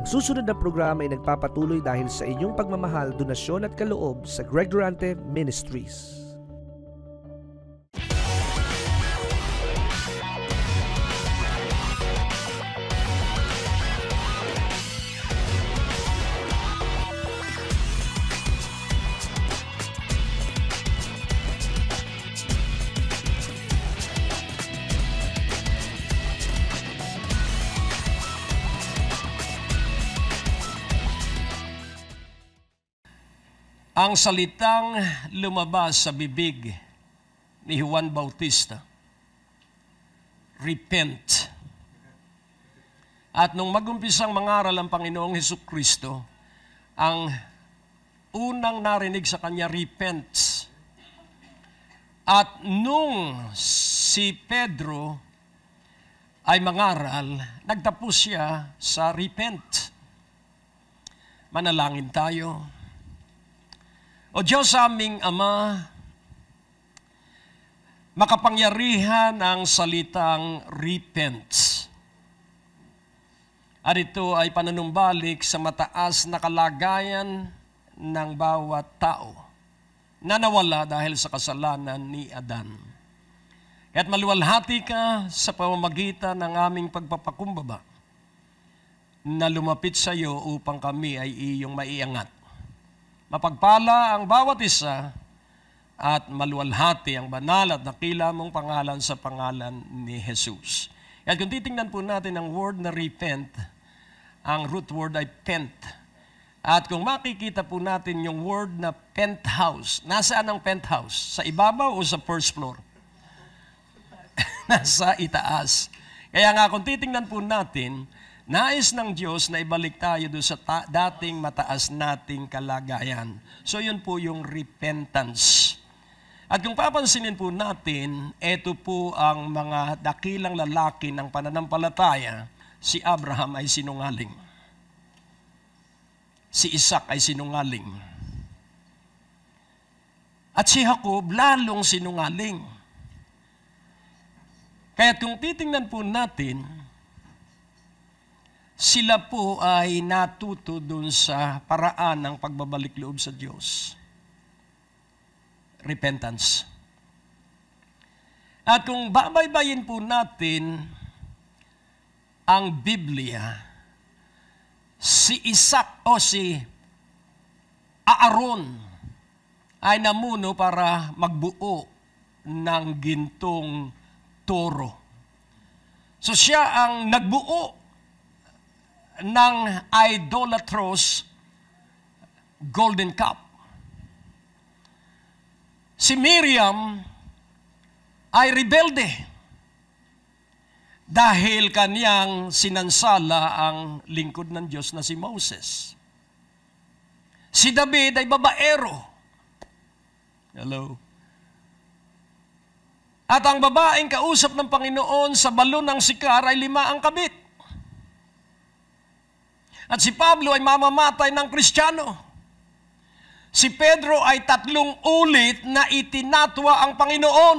Ang susunod na programa ay nagpapatuloy dahil sa inyong pagmamahal, donasyon at kaloob sa Greg Durante Ministries. Ang salitang lumabas sa bibig ni Juan Bautista, repent. At nung magumpisang mangaral ang Panginoong Hesukristo, ang unang narinig sa kanya, repent. At nung si Pedro ay mangaral, nagtapos siya sa repent. Manalangin tayo. O Diyos aming Ama, makapangyarihan ang salitang repent. At ito ay panunumbalik sa mataas na kalagayan ng bawat tao na nawala dahil sa kasalanan ni Adan. Kaya't maluwalhati ka sa pamamagitan ng aming pagpapakumbaba na lumapit sa iyo upang kami ay iyong maiangat. Mapagpala ang bawat isa at maluwalhati ang banal at dakila mong pangalan sa pangalan ni Jesus. At kung titingnan po natin ang word na repent, ang root word ay pent. At kung makikita po natin yung word na penthouse, nasaan ang penthouse? Sa ibabaw o sa first floor? Nasa itaas. Kaya nga kung titingnan po natin, nais ng Diyos na ibalik tayo doon sa dating mataas nating kalagayan. So yun po yung repentance. At kung papansinin po natin, ito po ang mga dakilang lalaki ng pananampalataya. Si Abraham ay sinungaling. Si Isaac ay sinungaling. At si Jacob lalong sinungaling. Kaya kung titingnan po natin, sila po ay natuto dun sa paraan ng pagbabalik loob sa Diyos. Repentance. At kung babaybayin po natin ang Biblia, si Isaac o si Aaron ay namuno para magbuo ng gintong toro. So siya ang nagbuo ng idolatrous golden cup. Si Miriam ay rebelde dahil kaniyang sinansala ang lingkod ng Diyos na si Moses. Si David ay babaero. Hello. At ang babaeng kausap ng Panginoon sa balon ng Sikar ay 5 ang kabit. At si Pablo ay mamamatay ng Kristiyano. Si Pedro ay 3 ulit na itinatwa ang Panginoon.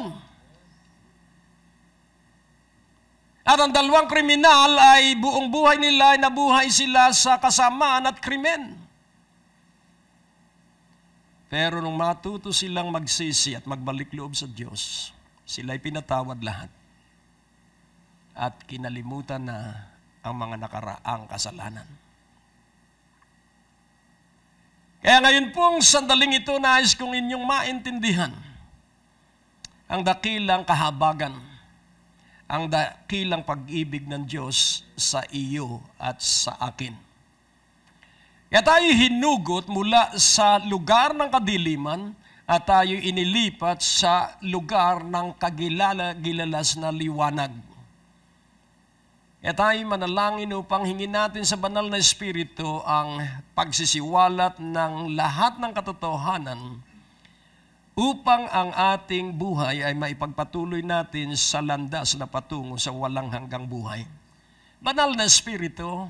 At ang 2 kriminal ay buong buhay nila ay nabuhay sila sa kasamaan at krimen. Pero nung matuto silang magsisi at magbalik loob sa Diyos, sila ay pinatawad lahat. At kinalimutan na ang mga nakaraang kasalanan. Kaya ngayon pong sandaling ito, nais kong inyong maintindihan ang dakilang kahabagan, ang dakilang pag-ibig ng Diyos sa iyo at sa akin. Kaya tayo hinugot mula sa lugar ng kadiliman at tayo inilipat sa lugar ng kagilalas na liwanag. Kaya tayo manalangin upang hingin natin sa banal na Espiritu ang pagsisiwalat ng lahat ng katotohanan upang ang ating buhay ay maipagpatuloy natin sa landas na patungo sa walang hanggang buhay. Banal na Espiritu,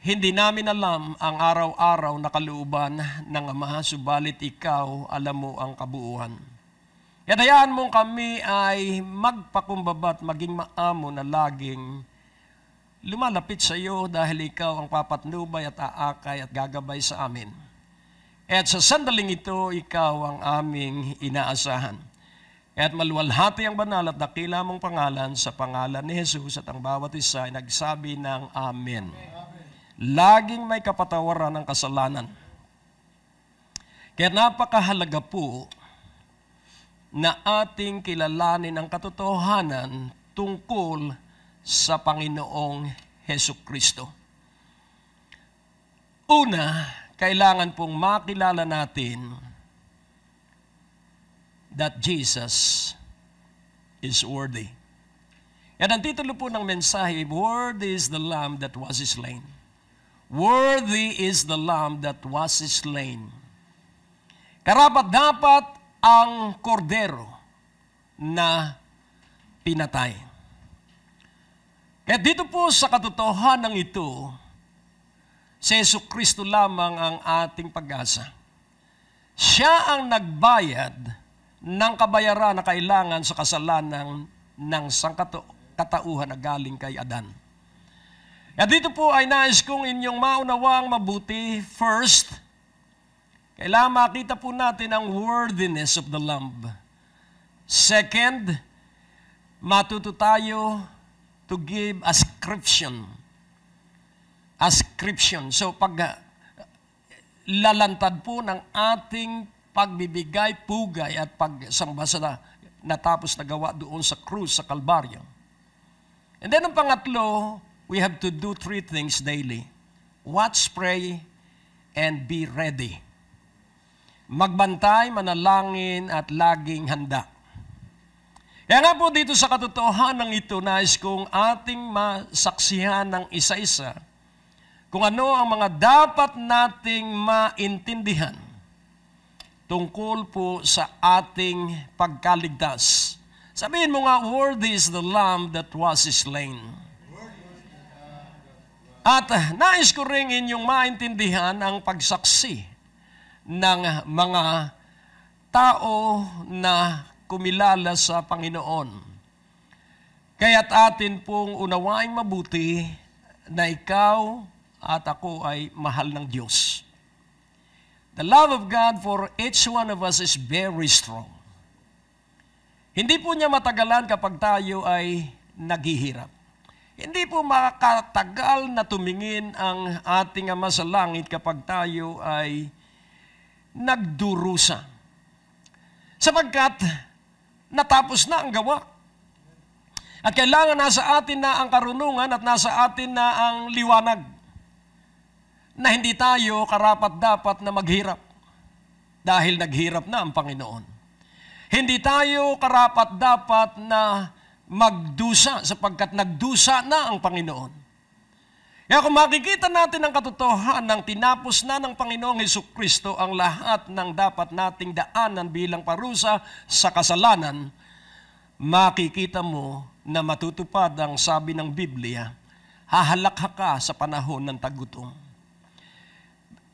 hindi namin alam ang araw-araw na kalooban ng Ama, subalit ikaw alam mo ang kabuuan. Kaya hayaan mong kami ay magpakumbaba at maging maamo na laging lumalapit sa iyo dahil ikaw ang papatnubay at aakay at gagabay sa amin. At sa sandaling ito, ikaw ang aming inaasahan. At maluwalhati ang banal at dakila mong pangalan sa pangalan ni Jesus at ang bawat isa ay nagsabi ng Amen. Laging may kapatawaran ng kasalanan. Kaya napakahalaga po na ating kilalanin ang katotohanan tungkol sa Panginoong Hesukristo. Una, kailangan pong makilala natin that Jesus is worthy. Yan ang titulo po ng mensahe, Worthy is the Lamb that was slain. Worthy is the Lamb that was slain. Karapat-dapat ang kordero na pinatay. Kaya dito po sa katotohanan ito, si Jesucristo lamang ang ating pag-asa. Siya ang nagbayad ng kabayaran na kailangan sa kasalanan ng sangkatauhan na galing kay Adan. At dito po ay nais kong inyong maunawang mabuti. First, kailangan makita po natin ang worthiness of the Lamb. Second, matuto tayo to give ascription. Ascription. So pag lalantad po ng ating pagbibigay, pugay at pagsamba sa natapos na gawa doon sa krus, sa Kalbaryo. And then ang pangatlo, we have to do 3 things daily. Watch, pray, and be ready. Magbantay, manalangin, at laging handa. Kaya nga po dito sa katotohanan ito, nais kong ating masaksihan ng isa-isa kung ano ang mga dapat nating maintindihan tungkol po sa ating pagkaligtas. Sabihin mo nga, worthy is the Lamb that was slain. At nais ko rin inyong maintindihan ang pagsaksi ng mga tao na kumilala sa Panginoon. Kaya't atin pong unawaing mabuti na ikaw at ako ay mahal ng Diyos. The love of God for each one of us is very strong. Hindi po niya matagalan kapag tayo ay naghihirap. Hindi po makatagal na tumingin ang ating Ama sa langit kapag tayo ay nagdurusa. Sapagkat natapos na ang gawa. At kailangan nasa atin na ang karunungan at nasa atin na ang liwanag. Na hindi tayo karapat-dapat na maghirap. Dahil naghirap na ang Panginoon. Hindi tayo karapat-dapat na magdusa sapagkat nagdusa na ang Panginoon. Kaya kung makikita natin ang katotohanan ng tinapos na ng Panginoong Hesukristo ang lahat ng dapat nating daanan bilang parusa sa kasalanan, makikita mo na matutupad ang sabi ng Biblia, hahalakha ka sa panahon ng tagutom.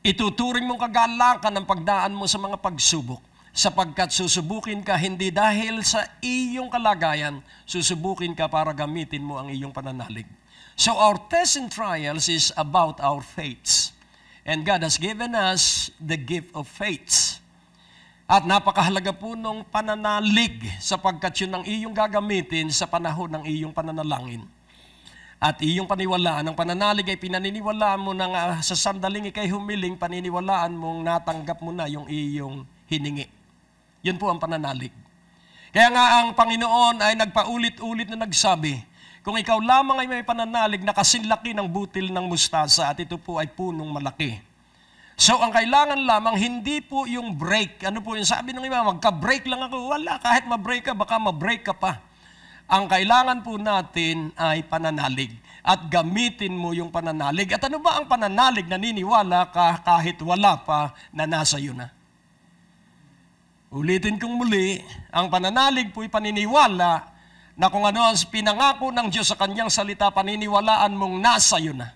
Ituturing mong kagalakan ang pagdaan mo sa mga pagsubok, sapagkat susubukin ka hindi dahil sa iyong kalagayan, susubukin ka para gamitin mo ang iyong pananalig. So our tests and trials is about our faiths. And God has given us the gift of faith. At napakahalaga po nung pananalig sapagkat yun ang iyong gagamitin sa panahon ng iyong pananalangin. At iyong paniwalaan, ang pananalig ay pinaniniwalaan mo na sa sandaling ikay humiling, paniniwalaan mong natanggap mo na yung iyong hiningi. Yun po ang pananalig. Kaya nga ang Panginoon ay nagpaulit-ulit na nagsabi, kung ikaw lamang ay may pananalig na kasinlaki ng butil ng mustasa at ito po ay punong malaki. So ang kailangan lamang hindi po yung break. Ano po yung sabi ng iba, magka-break lang ako. Wala, kahit ma-break ka, baka ma-break ka pa. Ang kailangan po natin ay pananalig. At gamitin mo yung pananalig. At ano ba ang pananalig? Naniniwala ka kahit wala pa na nasa iyo na. Ulitin kong muli, ang pananalig po'y paniniwala na kung ano ang pinangako ng Diyos sa kanyang salita, paniniwalaan mong nasa iyo na.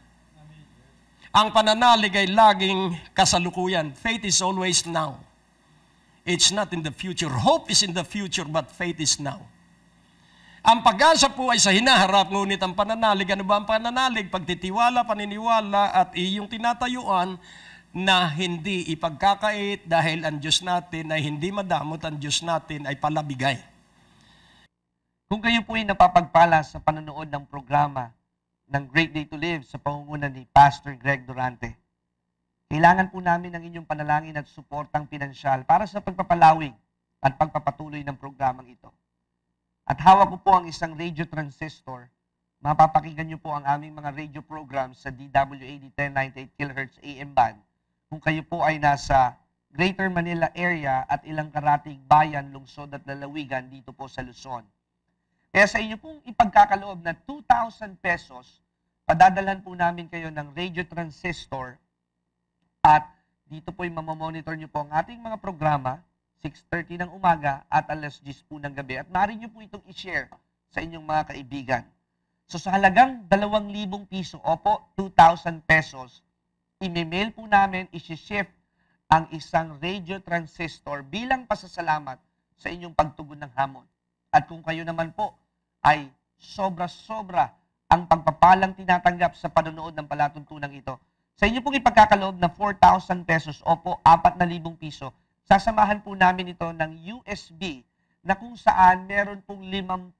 Ang pananalig ay laging kasalukuyan. Faith is always now. It's not in the future. Hope is in the future, but faith is now. Ang pag-asa po ay sa hinaharap, ngunit ang pananalig, ano ba ang pananalig? Pagtitiwala, paniniwala at iyong tinatayuan na hindi ipagkakait dahil ang Diyos natin ay hindi madamot, ang Diyos natin ay palabigay. Kung kayo po ay napapagpala sa panonood ng programa ng Great Day to Live sa pangunguna ni Pastor Greg Durante, kailangan po namin ng inyong panalangin at suportang pinansyal para sa pagpapalawig at pagpapatuloy ng programang ito. At hawak ko po ang isang radio transistor. Mapapakinggan niyo po ang aming mga radio programs sa DWAD 1098 kHz AM band kung kayo po ay nasa Greater Manila area at ilang karatig bayan, lungsod at lalawigan dito po sa Luzon. Kaya sa inyo pong ipagkakaloob na 2,000 pesos, padadalan po namin kayo ng radio transistor at dito po ay mamamonitor niyo po ang ating mga programa 6:30 ng umaga at alas 10 po ng gabi. At maaari niyo po itong i-share sa inyong mga kaibigan. So sa halagang 2,000 piso, opo, 2,000 pesos, i-mail po namin, isi-shift ang isang radio transistor bilang pasasalamat sa inyong pagtugon ng hamon. At kung kayo naman po ay sobra-sobra ang pagpapalang tinatanggap sa panonood ng palatuntunang ito, sa inyo pong ipagkakaloob na 4,000 pesos, opo, 4,000 piso, sasamahan po namin ito ng USB na kung saan meron pong 50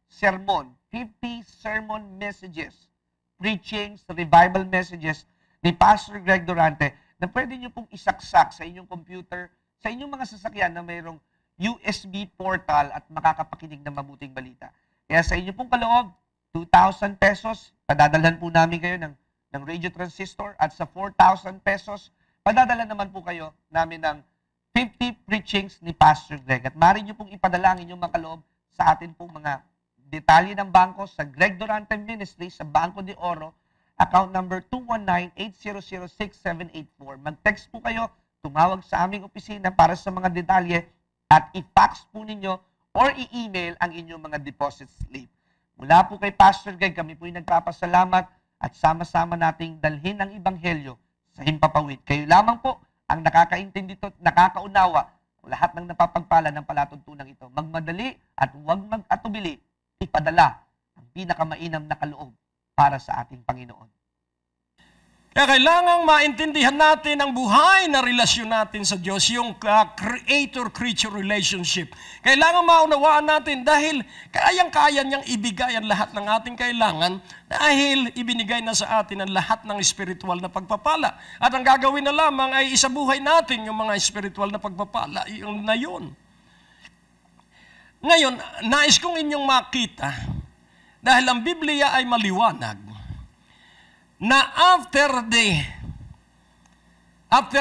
sermon, 50 sermon messages, preachings, revival messages ni Pastor Greg Durante na pwede nyo pong isaksak sa inyong computer, sa inyong mga sasakyan na mayroong USB portal at makakapakinig ng mabuting balita. Kaya sa inyo pong kaloob, 2,000 pesos, padadalhan po namin kayo ng radio transistor at sa 4,000 pesos, padadala naman po kayo namin ng 50 preachings ni Pastor Greg. At maaari nyo pong ipadala ang inyong mga kaloob sa atin pong mga detalye ng bangko sa Greg Durante Ministry sa Banco de Oro, account number 219-800-6784. Mag-text po kayo, tumawag sa aming opisina para sa mga detalye at i-fax po ninyo or i-email ang inyong mga deposit slip. Mula po kay Pastor Greg, kami po ay nagpapasalamat at sama-sama nating dalhin ang Ebanghelyo sa himpapawid. Kayo lamang po ang nakakaintindi at nakakaunawa lahat ng napapagpala ng palatuntunan ito. Magmadali at huwag mag-atubili, ipadala ang pinakamainam na kaloob para sa ating Panginoon. Kaya kailangang maintindihan natin ang buhay na relasyon natin sa Diyos, yung creator-creature relationship. Kailangan maunawaan natin dahil kayang-kaya niyang ibigay ang lahat ng ating kailangan dahil ibinigay na sa atin ang lahat ng spiritual na pagpapala. At ang gagawin na lamang ay isabuhay natin yung mga spiritual na pagpapala, yung na yun. Ngayon, nais kong inyong makita, dahil ang Biblia ay maliwanag, na after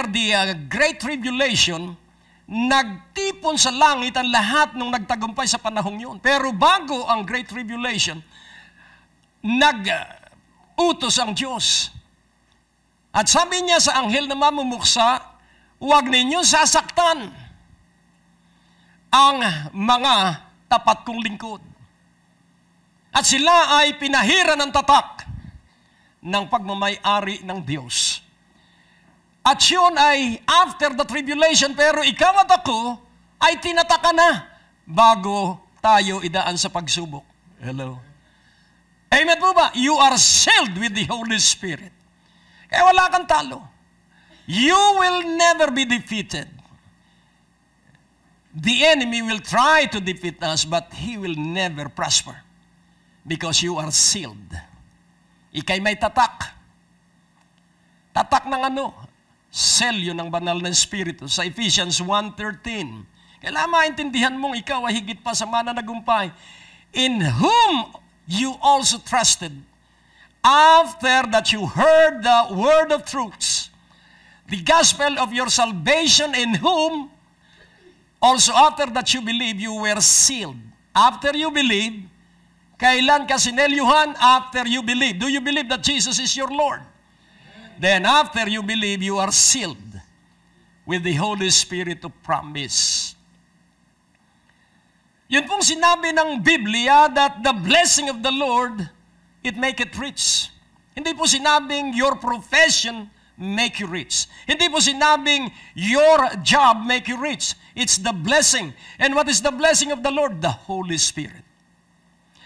the Great Tribulation, nagtipon sa langit ang lahat nung nagtagumpay sa panahong yun. Pero bago ang Great Tribulation, nag-utos ang Diyos. At sabi niya sa anghel na mamumuksa, huwag ninyo sasaktan ang mga tapat kong lingkod. At sila ay pinahira ng tatak ng pagmamay-ari ng Diyos. At yun ay after the tribulation, pero ikaw at ako ay tinataka na bago tayo idaan sa pagsubok. Hello? Amen po ba? You are sealed with the Holy Spirit. Kaya wala kang talo. You will never be defeated. The enemy will try to defeat us, but he will never prosper because you are sealed. Ika'y may tatak. Tatak ng ano? Selyo ng banal na Espiritu. Sa Ephesians 1:13. Kailangan maintindihan mong ikaw ay higit pa sa mananagumpay. In whom you also trusted, after that you heard the word of truth, the gospel of your salvation, in whom also after that you believe, you were sealed. After you believe, kailan ka sinelyuhan? After you believe. Do you believe that Jesus is your Lord? Then after you believe, you are sealed with the Holy Spirit of promise. Yun pong sinabi ng Biblia that the blessing of the Lord, it make it rich. Hindi po sinabing your profession make you rich. Hindi po sinabing your job make you rich. It's the blessing. And what is the blessing of the Lord? The Holy Spirit.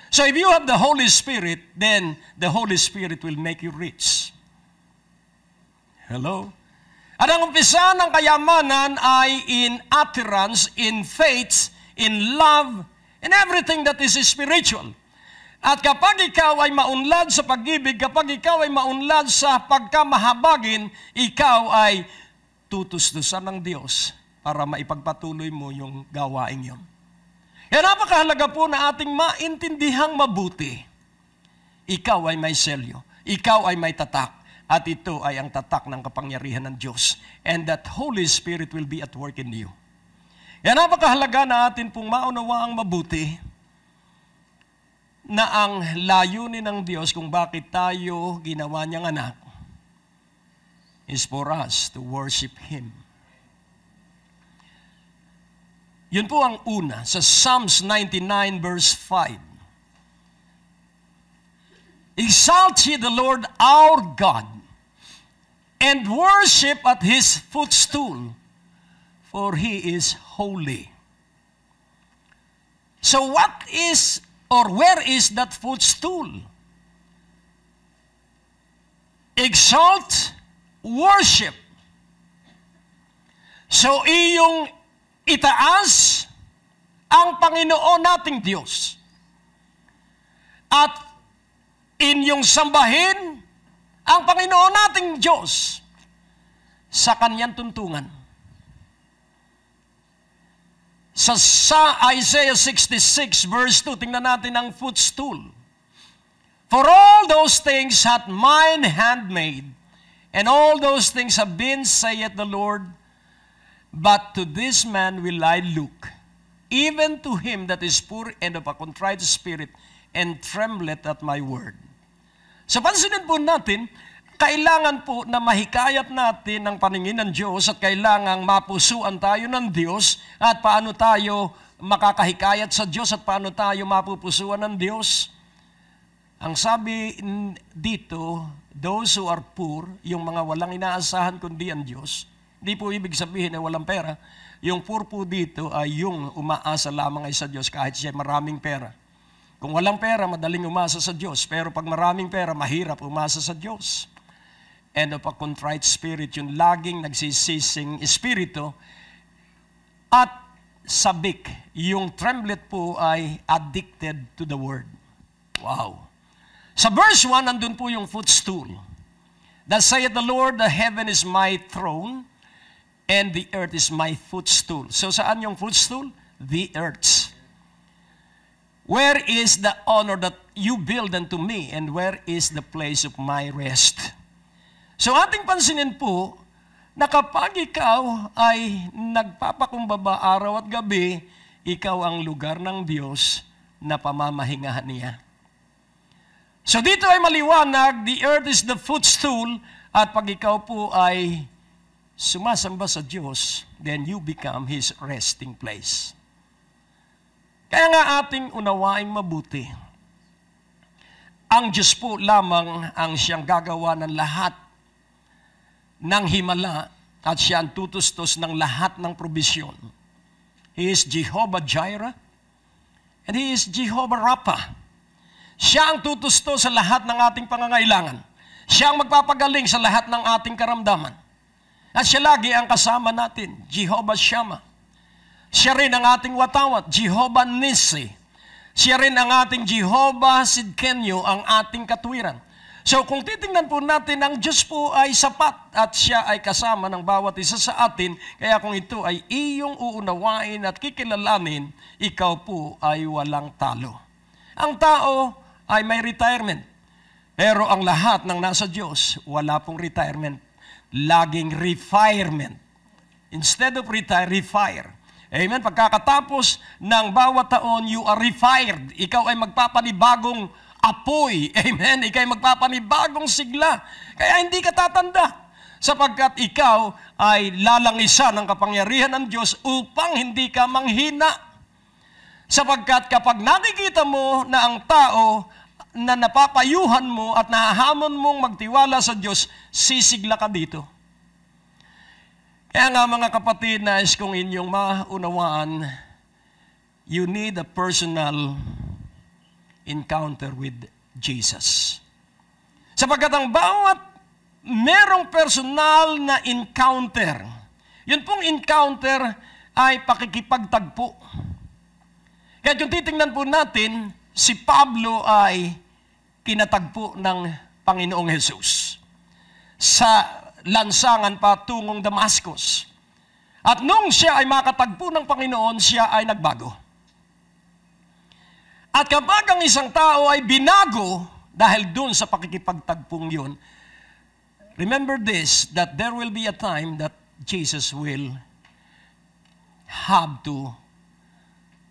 So if you have the Holy Spirit, then the Holy Spirit will make you rich. Hello? At ang umpisa ng kayamanan ay in utterance, in faith, in love, in everything that is spiritual. At kapag ikaw ay maunlad sa pag-ibig, kapag ikaw ay maunlad sa pagkamahabagin, ikaw ay tutustusan ng Diyos para maipagpatuloy mo yung gawain yun. Kaya napakahalaga po na ating maintindihang mabuti. Ikaw ay may selyo. Ikaw ay may tatak. At ito ay ang tatak ng kapangyarihan ng Diyos. And that Holy Spirit will be at work in you. Kaya napakahalaga na atin pong maunawaang mabuti na ang layunin ng Diyos kung bakit tayo ginawa niyang anak is for us to worship Him. Yun po ang una sa Psalms 99 verse 5. Exalt ye the Lord our God and worship at His footstool, for He is holy. So what is or where is that footstool? Exalt, worship. So iyong itaas ang Panginoon nating Diyos. At inyong sambahin ang Panginoon nating Diyos sa Kanyang tuntungan. Sa Isaiah 66 verse 2, tingnan natin ang footstool. For all those things hath mine hand made, and all those things have been, saith the Lord. But to this man will I look, even to him that is poor and of a contrite spirit, and trembleth at my word. So pansinin po natin, kailangan po na mahikayat natin ang paningin ng Diyos at kailangang mapusuan tayo ng Diyos at paano tayo makakahikayat sa Diyos at paano tayo mapupusuan ng Diyos. Ang sabi dito, those who are poor, yung mga walang inaasahan kundi ang Diyos, hindi po ibig sabihin na walang pera. Yung poor po dito ay yung umaasa lamang ay sa Diyos kahit siya maraming pera. Kung walang pera, madaling umasa sa Diyos. Pero pag maraming pera, mahirap umasa sa Diyos. And of a contrite spirit, yung laging nagsisising espiritu. At sabik, yung tremblet po ay addicted to the word. Wow. Sa verse 1, nandun po yung footstool. Thus saith the Lord, the heaven is my throne, and the earth is my footstool. So saan yung footstool? The earth. Where is the honor that you build unto me, and where is the place of my rest? So ating pansinin po, na kapag ikaw ay nagpapakumbaba araw at gabi, ikaw ang lugar ng Diyos na pamamahingahan niya. So dito ay maliwanag, the earth is the footstool, at pag ikaw po ay sumasamba sa Diyos, then you become His resting place. Kaya nga ating unawaing mabuti, ang Diyos po lamang ang siyang gagawa ng lahat ng himala at siya ang tutustos ng lahat ng probisyon. He is Jehovah Jireh and He is Jehovah Rapha. Siya ang tutustos sa lahat ng ating pangangailangan. Siya ang magpapagaling sa lahat ng ating karamdaman. At siya lagi ang kasama natin, Jehovah Shammah. Siya rin ang ating watawat, Jehovah Nissi. Siya rin ang ating Jehovah Sidkenyo, ang ating katwiran. So kung titingnan po natin, ang Diyos po ay sapat at siya ay kasama ng bawat isa sa atin. Kaya kung ito ay iyong uunawain at kikilalanin, ikaw po ay walang talo. Ang tao ay may retirement. Pero ang lahat ng nasa Diyos, wala pong retirement. Laging refirement. Instead of retire, refire. Amen? Pagkakatapos ng bawat taon, you are refired. Ikaw ay magpapanibagong apoy. Amen? Ikaw ay magpapanibagong sigla. Kaya hindi ka tatanda. Sapagkat ikaw ay lalangisan ng kapangyarihan ng Diyos upang hindi ka manghina. Sapagkat kapag nakikita mo na ang tao na napapayuhan mo at nahahamon mong magtiwala sa Diyos, sisigla ka dito. Kaya nga mga kapatid, nais kong inyong maunawaan, you need a personal encounter with Jesus. Sapagkat ang bawat merong personal na encounter, yun pong encounter ay pakikipagtagpo. Kaya kung titingnan po natin, si Pablo ay kinatagpo ng Panginoong Jesus sa lansangan patungong Damascus. At nung siya ay makatagpo ng Panginoon, siya ay nagbago. At kapag ang isang tao ay binago dahil dun sa pakikipagtagpong yun, remember this, that there will be a time that Jesus will have to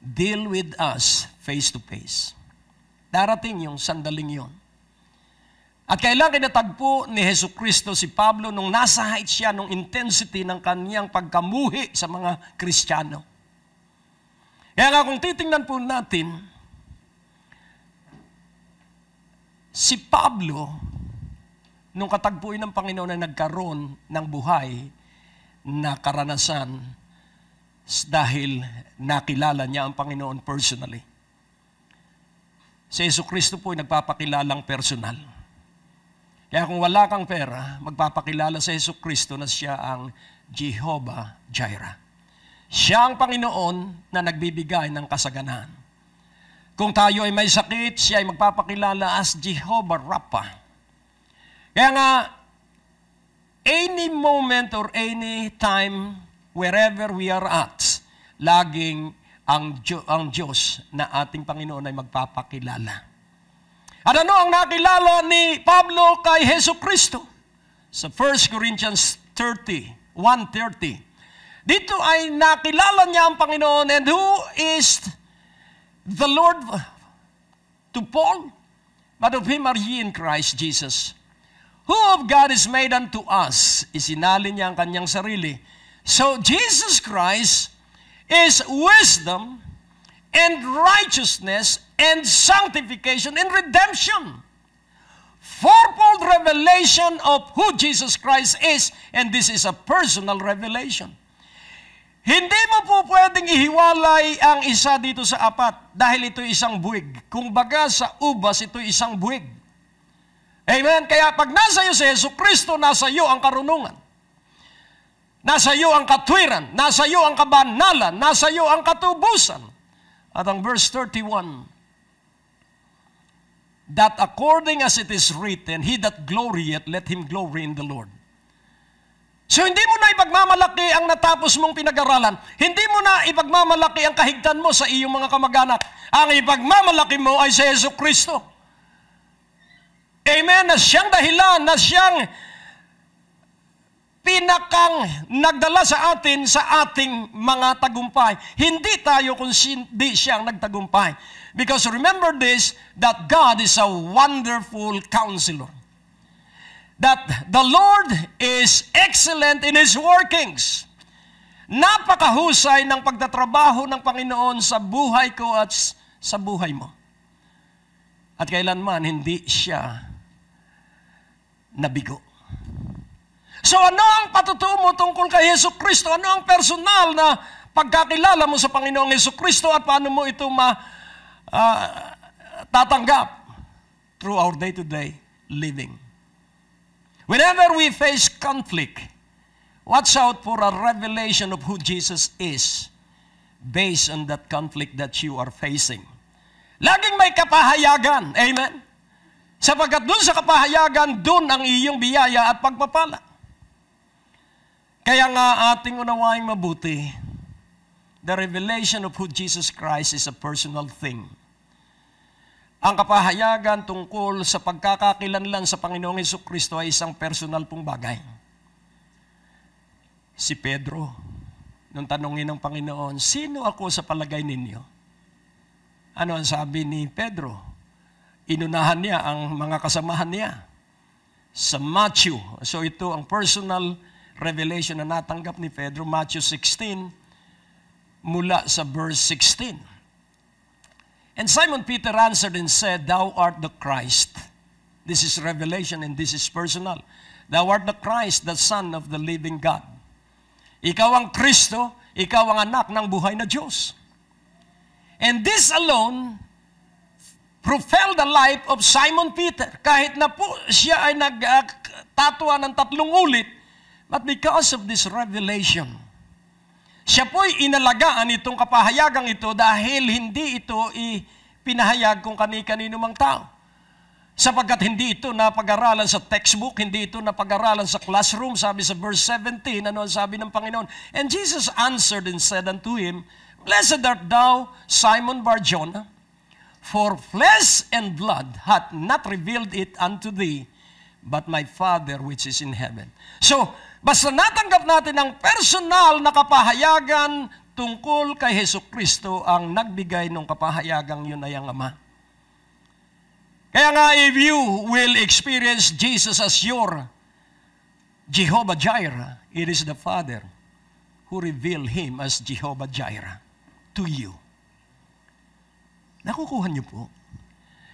deal with us face to face. Darating yung sandaling yun. At kailan kinatagpo ni Jesucristo si Pablo nung nasa height siya, nung intensity ng kaniyang pagkamuhi sa mga Kristiyano. Kaya nga kung titingnan po natin, si Pablo, nung katagpuin ng Panginoon na nagkaroon ng buhay na karanasan dahil nakilala niya ang Panginoon personally. Si Jesucristo po ay nagpapakilalang personal. Kaya kung wala kang pera, magpapakilala sa Jesucristo na siya ang Jehovah Jireh. Siya ang Panginoon na nagbibigay ng kasaganaan. Kung tayo ay may sakit, siya ay magpapakilala as Jehovah Rapha. Kaya nga, any moment or any time, wherever we are at, laging ang Diyos na ating Panginoon ay magpapakilala. At ano ang nakilala ni Pablo kay Jesucristo? Sa 1 Corinthians 1:30. Dito ay nakilala niya ang Panginoon, and who is the Lord to Paul? But of him are ye in Christ Jesus. Who of God is made unto us? Isinalin niya ang kanyang sarili. So Jesus Christ is wisdom and righteousness and sanctification and redemption. Fourfold revelation of who Jesus Christ is, and this is a personal revelation. Hindi mo po pwedeng ihiwalay ang isa dito sa apat dahil ito isang buwig. Kung baga sa ubas, ito isang buwig. Amen? Kaya pag nasa iyo si Jesucristo, nasa iyo ang karunungan. Nasa iyo ang katwiran, nasa iyo ang kabanalan, nasa iyo ang katubusan. At ang verse 31, that according as it is written, he that glorieth, let him glory in the Lord. So hindi mo na ipagmamalaki ang natapos mong pinag-aralan. Hindi mo na ipagmamalaki ang kahigtan mo sa iyong mga kamag-anak. Ang ipagmamalaki mo ay si Jesucristo. Amen? Na siyang dahilan, na siyang pinakang nagdala sa atin sa ating mga tagumpay. Hindi tayo kung hindi siyang nagtagumpay. Because remember this, that God is a wonderful counselor. That the Lord is excellent in His workings. Napakahusay ng pagtatrabaho ng Panginoon sa buhay ko at sa buhay mo. At kailanman hindi siya nabigo. So ano ang patutuo mo tungkol kay Jesucristo? Ano ang personal na pagkakilala mo sa Panginoong Jesucristo at paano mo ito tatanggap through our day-to-day living? Whenever we face conflict, watch out for a revelation of who Jesus is based on that conflict that you are facing. Laging may kapahayagan. Amen? Sapagkat dun sa kapahayagan, dun ang iyong biyaya at pagpapala. Kaya nga ating unawaing mabuti, the revelation of who Jesus Christ is a personal thing. Ang kapahayagan tungkol sa pagkakakilanlan sa Panginoong Jesucristo ay isang personal pong bagay. Si Pedro, nung tanungin ng Panginoon, sino ako sa palagay ninyo? Ano ang sabi ni Pedro? Inunahan niya ang mga kasamahan niya sa Matthew. So ito ang personal revelation na natanggap ni Pedro, Matthew 16, mula sa verse 16. And Simon Peter answered and said, Thou art the Christ. This is revelation and this is personal. Thou art the Christ, the Son of the living God. Ikaw ang Kristo, ikaw ang anak ng buhay na Diyos. And this alone, propel the life of Simon Peter. Kahit na po siya ay nagtatwa ng 3 ulit, but because of this revelation, siya po'y inalagaan itong kapahayagang ito dahil hindi ito ipinahayag kung kani-kanino mang tao. Sapagkat hindi ito napag-aralan sa textbook, hindi ito napag-aralan sa classroom. Sabi sa verse 17, ano ang sabi ng Panginoon? And Jesus answered and said unto him, Blessed art thou, Simon Bar-Jonah, for flesh and blood hath not revealed it unto thee, but my Father which is in heaven. So, basta natanggap natin ang personal na kapahayagan tungkol kay Hesukristo, ang nagbigay ng kapahayagang yun ay ang Ama. Kaya nga, if you will experience Jesus as your Jehovah Jireh, it is the Father who revealed Him as Jehovah Jireh to you. Nakukuha niyo po?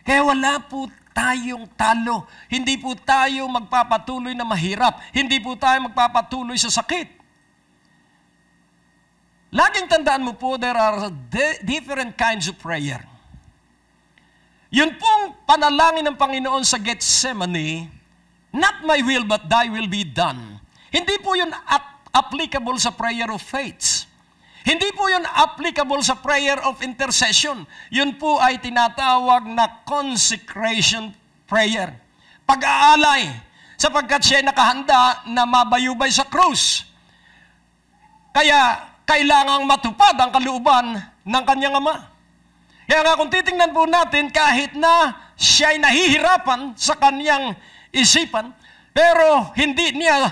Kaya wala po tayong talo. Hindi po tayo magpapatuloy na mahirap. Hindi po tayo magpapatuloy sa sakit. Laging tandaan mo po, there are different kinds of prayer. Yun pong panalangin ng Panginoon sa Gethsemane, not my will but thy will be done. Hindi po yun applicable sa prayer of faith. Hindi po yun applicable sa prayer of intercession. Yun po ay tinatawag na consecration prayer. Pag-aalay, sapagkat siya ay nakahanda na mabayubay sa krus. Kaya kailangang matupad ang kalooban ng kanyang Ama. Kaya nga kung titingnan po natin, kahit na siya ay nahihirapan sa kanyang isipan, pero hindi niya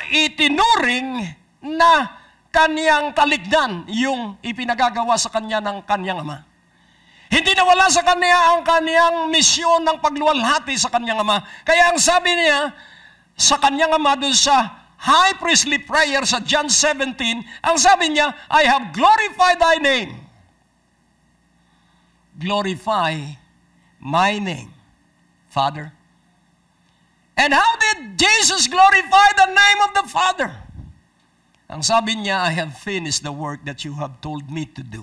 itinuring na kanyang taligdan yung ipinagagawa sa kanya ng kanyang Ama. Hindi nawala sa kanya ang kanyang misyon ng pagluwalhati sa kanyang Ama. Kaya ang sabi niya sa kanyang Ama doon sa high priestly prayer sa John 17, ang sabi niya, I have glorified thy name. Glorify my name, Father. And how did Jesus glorify the name of the Father? Ang sabi niya, I have finished the work that you have told me to do.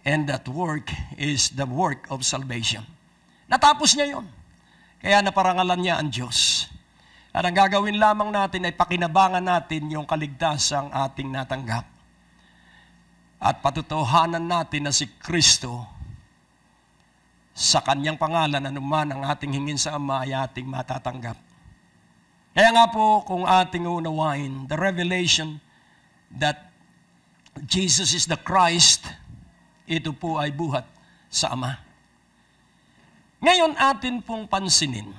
And that work is the work of salvation. Natapos niya yon. Kaya naparangalan niya ang Diyos. At ang gagawin lamang natin ay pakinabangan natin yung kaligtasang ating natanggap. At patutuhanan natin na si Kristo sa kanyang pangalan, anuman ang ating hingin sa Ama ay ating matatanggap. Kaya nga po, kung ating unawain, the revelation that Jesus is the Christ, ito po ay buhat sa Ama. Ngayon atin pong pansinin,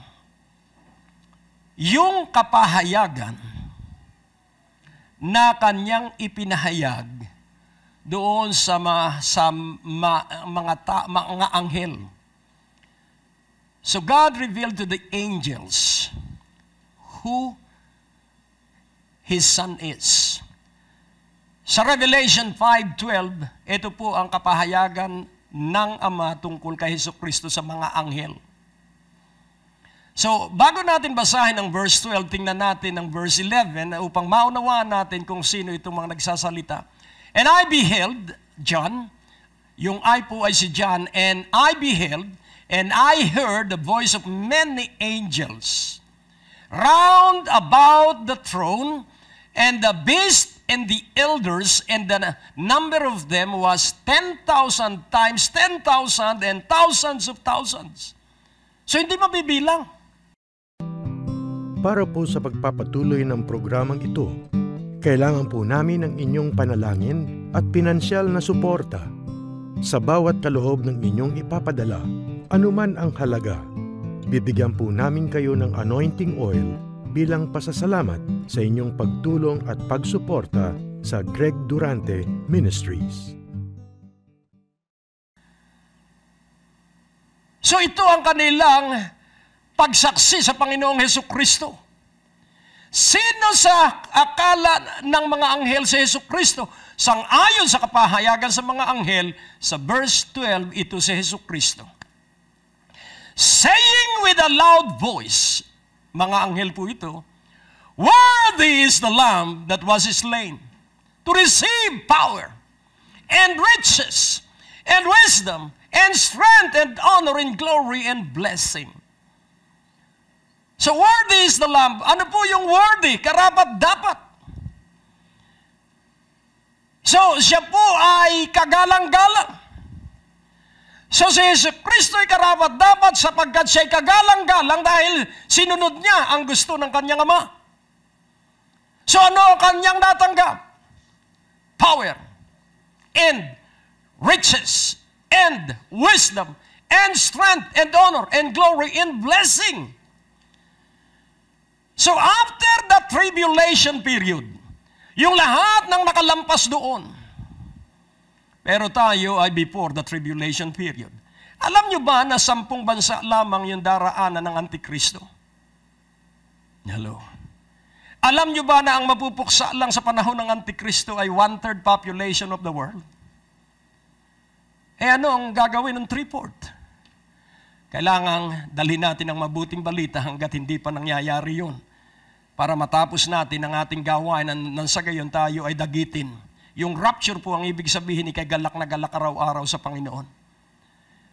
yung kapahayagan na kanyang ipinahayag doon sa mga anghel. So God revealed to the angels who His Son is. Sa Revelation 5:12, ito po ang kapahayagan ng Ama tungkol kay Hesukristo sa mga anghel. So, bago natin basahin ang verse 12, tingnan natin ang verse 11 upang maunawaan natin kung sino itong mga nagsasalita. And I beheld, John, yung I po ay si John, and I beheld, and I heard the voice of many angels round about the throne, and the beast and the elders, and the number of them was 10,000 times 10,000 and thousands of thousands. So hindi mabibilang. Para po sa pagpapatuloy ng programang ito, kailangan po namin ng inyong panalangin at pinansyal na suporta. Sa bawat kaloob ng inyong ipapadala, anuman ang halaga, bibigyan po namin kayo ng anointing oil bilang pasasalamat sa inyong pagtulong at pagsuporta sa Greg Durante Ministries. So ito ang kanilang pagsaksi sa Panginoong Hesukristo. Sino sa akala ng mga anghel si Hesukristo? Sang-ayon sa kapahayagan sa mga anghel, sa verse 12, ito si Hesukristo. Saying with a loud voice, mga anghel po ito, worthy is the Lamb that was slain to receive power and riches and wisdom and strength and honor and glory and blessing. So worthy is the Lamb. Ano po yung worthy? Karapat-dapat. So siya po ay kagalang-galang. So si Jesucristo ay karapat-dapat sapagkat siya ay kagalang-galang dahil sinunod niya ang gusto ng kanyang Ama. So ano ang kanyang natanggap? Power and riches and wisdom and strength and honor and glory and blessing. So after the tribulation period, yung lahat ng nakalampas doon, pero tayo ay before the tribulation period. Alam nyo ba na 10 bansa lamang yung daraanan ng Antikristo? Hello. Alam nyo ba na ang mapupuksa lang sa panahon ng Antikristo ay 1/3 population of the world? Ano ang gagawin ng 3/4? Kailangang dalhin natin ang mabuting balita hanggat hindi pa nangyayari yun. Para matapos natin ang ating gawain nang sa gayon tayo ay dagitin. Yung rapture po ang ibig sabihin ikay galak na galak araw-araw sa Panginoon.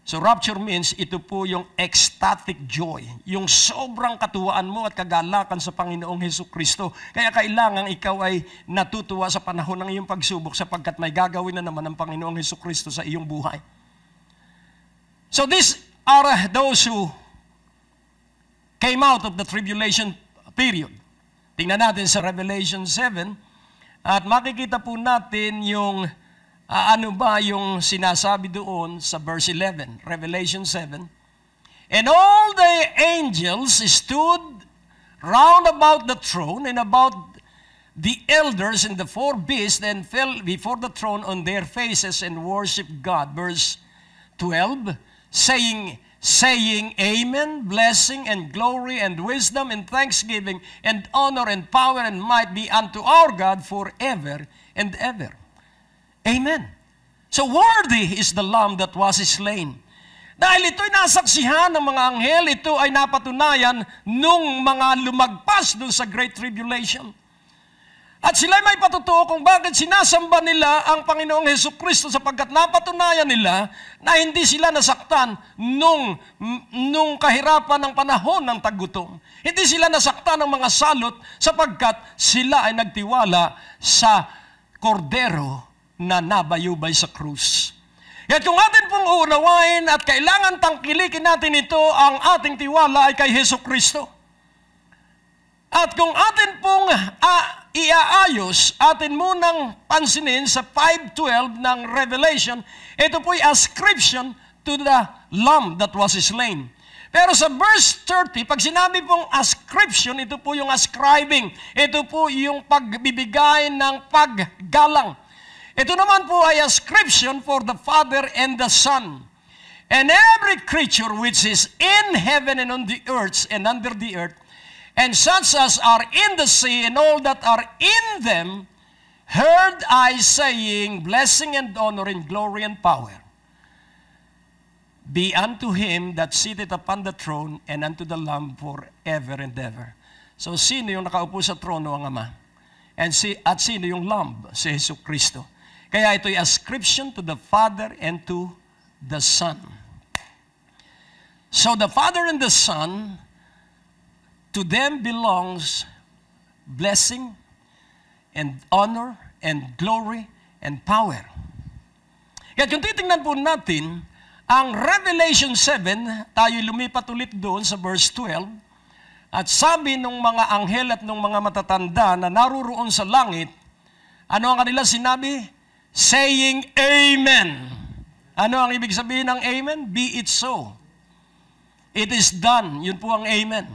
So rapture means ito po yung ecstatic joy. Yung sobrang katuwaan mo at kagalakan sa Panginoong Hesukristo. Kaya kailangan ikaw ay natutuwa sa panahon ng iyong pagsubok sapagkat may gagawin na naman ang Panginoong Hesukristo sa iyong buhay. So these are those who came out of the tribulation period. Tingnan natin sa Revelation 7 at makikita po natin yung ano ba yung sinasabi doon sa verse 11, Revelation 7. And all the angels stood round about the throne and about the elders and the 4 beasts and fell before the throne on their faces and worshiped God. Verse 12, saying, Amen, blessing and glory and wisdom and thanksgiving and honor and power and might be unto our God forever and ever. Amen. So worthy is the Lamb that was slain. Dahil ito'y nasaksihan ng mga anghel, ito ay napatunayan nung mga lumagpas dun sa Great Tribulation. At sila may patutuo kung bakit sinasamba nila ang Panginoong Hesukristo sapagkat napatunayan nila na hindi sila nasaktan nung kahirapan ng panahon ng taggutom. Hindi sila nasaktan ng mga salot sapagkat sila ay nagtiwala sa kordero na nabayubay sa krus. At kung atin pong uunawain at kailangan tangkilikin natin ito, ang ating tiwala ay kay Hesukristo. At kung atin pong iaayos, atin munang pansinin sa 5:12 ng Revelation, ito po'y ascription to the Lamb that was slain. Pero sa verse 30, pag sinabi pong ascription, ito po yung ascribing. Ito po yung pagbibigay ng paggalang. Ito naman po ay ascription for the Father and the Son. And every creature which is in heaven and on the earth and under the earth, and such as are in the sea and all that are in them, heard I saying, blessing and honor and glory and power be unto him that sitteth upon the throne and unto the Lamb forever and ever. So sino yung nakaupo sa trono? Ang Ama. At sino yung Lamb? Si Hesukristo. Kaya ito'y ascription to the Father and to the Son. So the Father and the Son, to them belongs blessing and honor and glory and power. Kaya kung titingnan po natin, ang Revelation 7, tayo lumipat ulit doon sa verse 12, at sabi ng mga anghel at ng mga matatanda na naruroon sa langit, ano ang kanila sinabi? Saying, Amen. Ano ang ibig sabihin ng Amen? Be it so. It is done. Yun po ang Amen.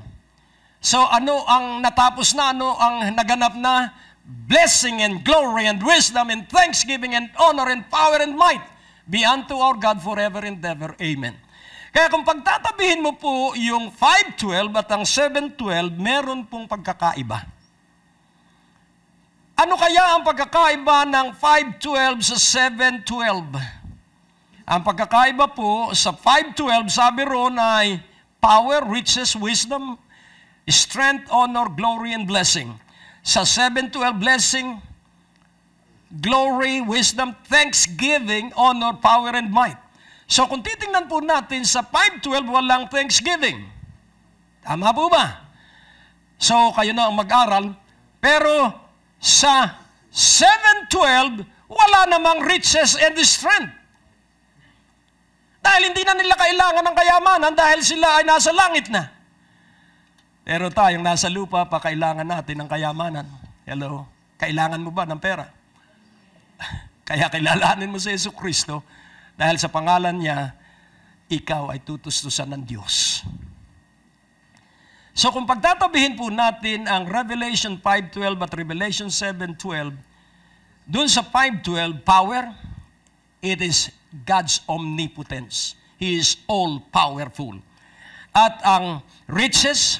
So ano ang natapos na, ano ang naganap na? Blessing and glory and wisdom and thanksgiving and honor and power and might be unto our God forever and ever. Amen. Kaya kung pagtatabihin mo po yung 5:12 at ang 7:12, meron pong pagkakaiba. Ano kaya ang pagkakaiba ng 5:12 sa 7:12? Ang pagkakaiba po sa 5:12, sabi roon ay power, riches, wisdom, strength, honor, glory, and blessing. Sa 7:12, blessing, glory, wisdom, thanksgiving, honor, power, and might. So kung titingnan po natin sa 5:12, walang thanksgiving. Tama po ba? So kayo na ang mag-aral. Pero sa 7:12, wala namang riches and strength. Dahil hindi na nila kailangan ng kayamanan dahil sila ay nasa langit na. Pero tayong nasa lupa pa, kailangan natin ng kayamanan. Hello? Kailangan mo ba ng pera? Kaya kilalanin mo si Jesucristo dahil sa pangalan niya, ikaw ay tutustusan ng Diyos. So kung pagtatabihin po natin ang Revelation 5:12 at Revelation 7:12, dun sa 5:12, power, it is God's omnipotence. He is all-powerful. At ang riches,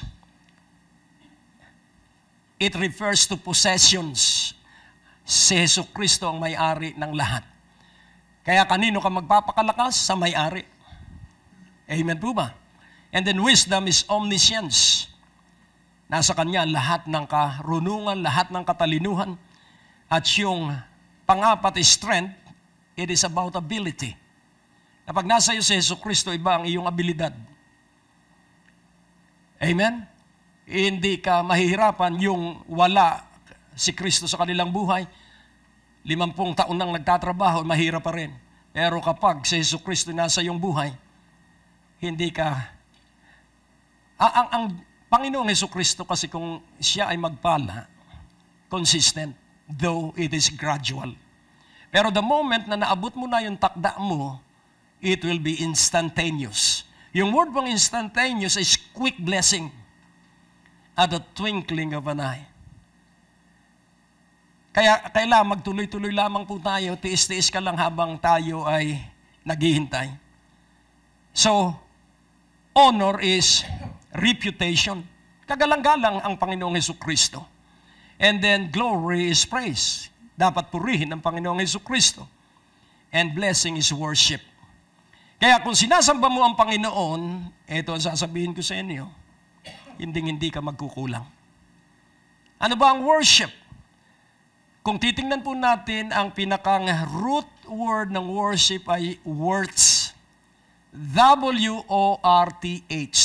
it refers to possessions. Si Jesucristo ang may-ari ng lahat. Kaya kanino ka magpapakalakas? Sa may-ari. Amen po ba? And then wisdom is omniscience. Nasa kanya lahat ng karunungan, lahat ng katalinuhan. At yung pang-apat is strength. It is about ability. Kapag nasa iyo si Jesucristo, iba ang iyong abilidad. Amen? Hindi ka mahihirapan yung wala si Kristo sa kanilang buhay. 50 taon nang nagtatrabaho, mahirap pa rin. Pero kapag si Jesucristo nasa iyong buhay, hindi ka... Ang Panginoong Jesucristo kasi kung siya ay magpala, consistent, though it is gradual. Pero the moment na naabot mo na yung takda mo, it will be instantaneous. Yung word pang instantaneous is quick blessing at the twinkling of an eye. Kaya kailangan magtuloy-tuloy lamang po tayo, tiis-tiis ka lang habang tayo ay naghihintay. So, honor is reputation. Kagalang-galang ang Panginoong Jesucristo. And then glory is praise. Dapat purihin ang Panginoong Jesucristo. And blessing is worship. Kaya kung sinasamba mo ang Panginoon, ito ang sasabihin ko sa inyo, hindi ka magkukulang. Ano ba ang worship? Kung titingnan po natin, ang pinakang root word ng worship ay worth. W-O-R-T-H.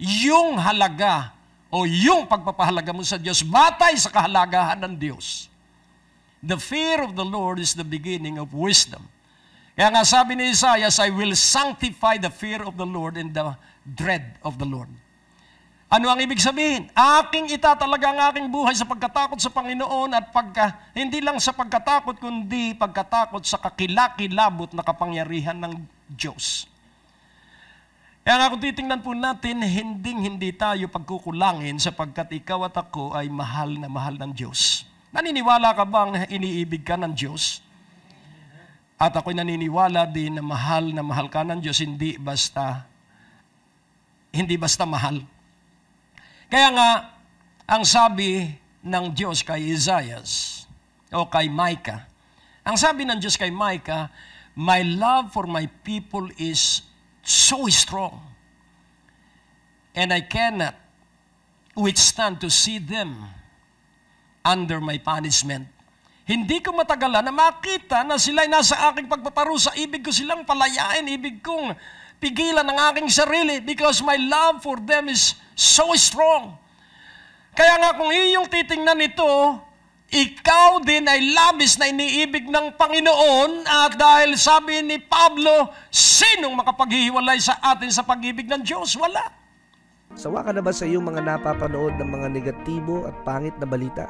Yung halaga o yung pagpapahalaga mo sa Diyos, batay sa kahalagahan ng Diyos. The fear of the Lord is the beginning of wisdom. Kaya nga sabi ni Isaiah, I will sanctify the fear of the Lord and the dread of the Lord. Ano ang ibig sabihin? Aking itatalaga ang aking buhay sa pagkatakot sa Panginoon at hindi lang sa pagkatakot, kundi pagkatakot sa kakilakilabot na kapangyarihan ng Diyos. Kaya nga kung titingnan po natin, hindi tayo pagkukulangin sapagkat ikaw at ako ay mahal na mahal ng Diyos. Naniniwala ka bang iniibig ka ng Diyos? At ako'y naniniwala din na mahal ka ng Diyos, hindi basta mahal. Kaya nga, ang sabi ng Diyos kay Isaiah o kay Micah, ang sabi ng Diyos kay Micah, my love for my people is so strong, and I cannot withstand to see them under my punishment. Hindi ko matagalan na makita na sila'y nasa aking pagpaparusa. Ibig ko silang palayain, ibig kong pigilan ang aking sarili because my love for them is so strong. Kaya nga kung iyong titingnan ito, ikaw din ay labis na iniibig ng Panginoon at dahil sabi ni Pablo, sinong makapaghihiwalay sa atin sa pag-ibig ng Diyos? Wala. Sawa ka na ba sa iyong mga napapanood ng mga negatibo at pangit na balita?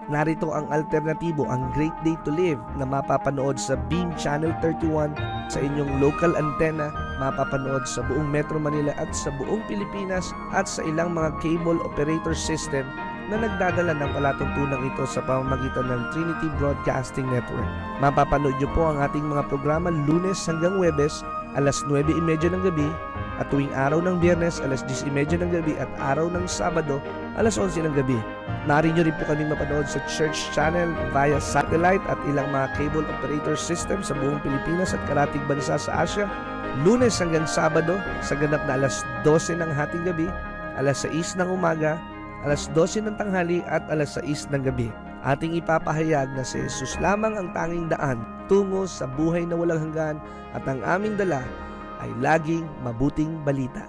Narito ang alternatibo, ang Great Day to Live na mapapanood sa Beam Channel 31 sa inyong local antenna, mapapanood sa buong Metro Manila at sa buong Pilipinas at sa ilang mga cable operator system na nagdadala ng palatuntunang ito sa pamamagitan ng Trinity Broadcasting Network. Mapapanood niyo po ang ating mga programa Lunes hanggang Huwebes, alas 9:30 ng gabi, at tuwing araw ng Biyernes, alas 10:30 ng gabi, at araw ng Sabado, alas 11 ng gabi. Maaari nyo rin po kami mapanood sa Church Channel via satellite at ilang mga cable operator system sa buong Pilipinas at karatig bansa sa Asia, Lunes hanggang Sabado, sa ganap na alas 12 ng hating gabi, alas 6 ng umaga, alas 12 ng tanghali at alas 6 ng gabi. Ating ipapahayag na si Jesus lamang ang tanging daan tungo sa buhay na walang hanggan at ang aming dala ay laging mabuting balita.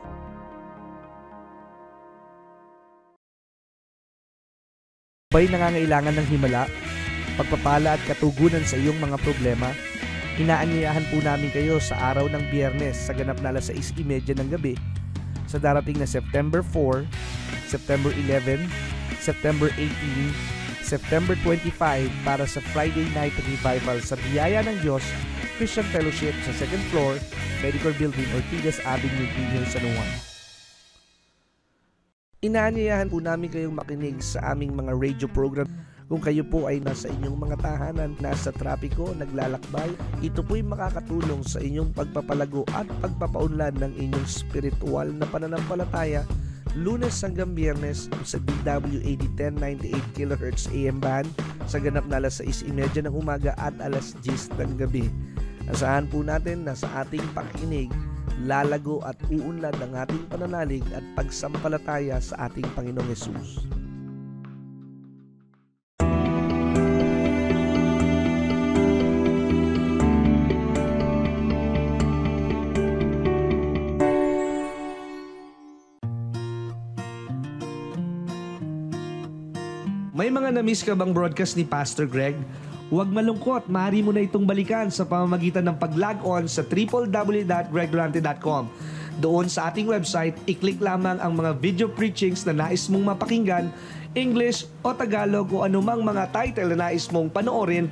Ba'y nangangailangan ng himala, pagpapala at katugunan sa iyong mga problema? Inaanyayahan po namin kayo sa araw ng Biyernes sa ganap na 6:30 ng gabi sa darating na September 4, September 11, September 18, September 25 para sa Friday Night Revival sa Biyaya ng Diyos Christian Fellowship sa 2nd floor, Medical Building, Ortigas Avenue, Green Hills, San Juan. Inaanyayahan po namin kayong makinig sa aming mga radio program. Kung kayo po ay nasa inyong mga tahanan, nasa trapiko, naglalakbay, ito po'y makakatulong sa inyong pagpapalago at pagpapaunlad ng inyong spiritual na pananampalataya Lunes hanggang Biyernes sa DWAD 1098 kHz AM band sa ganap na 6:30 ng umaga at 10:00 ng gabi. Asahan po natin na sa ating pakikinig, lalago at uunlad ang ating pananalig at pagsampalataya sa ating Panginoong Hesus. May mga na-miss ka bang broadcast ni Pastor Greg? Huwag malungkot, maaari mo na itong balikan sa pamamagitan ng pag-log on sa www.greggdurante.com. Doon sa ating website, i-click lamang ang mga video preachings na nais mong mapakinggan, English o Tagalog o anumang mga title na nais mong panoorin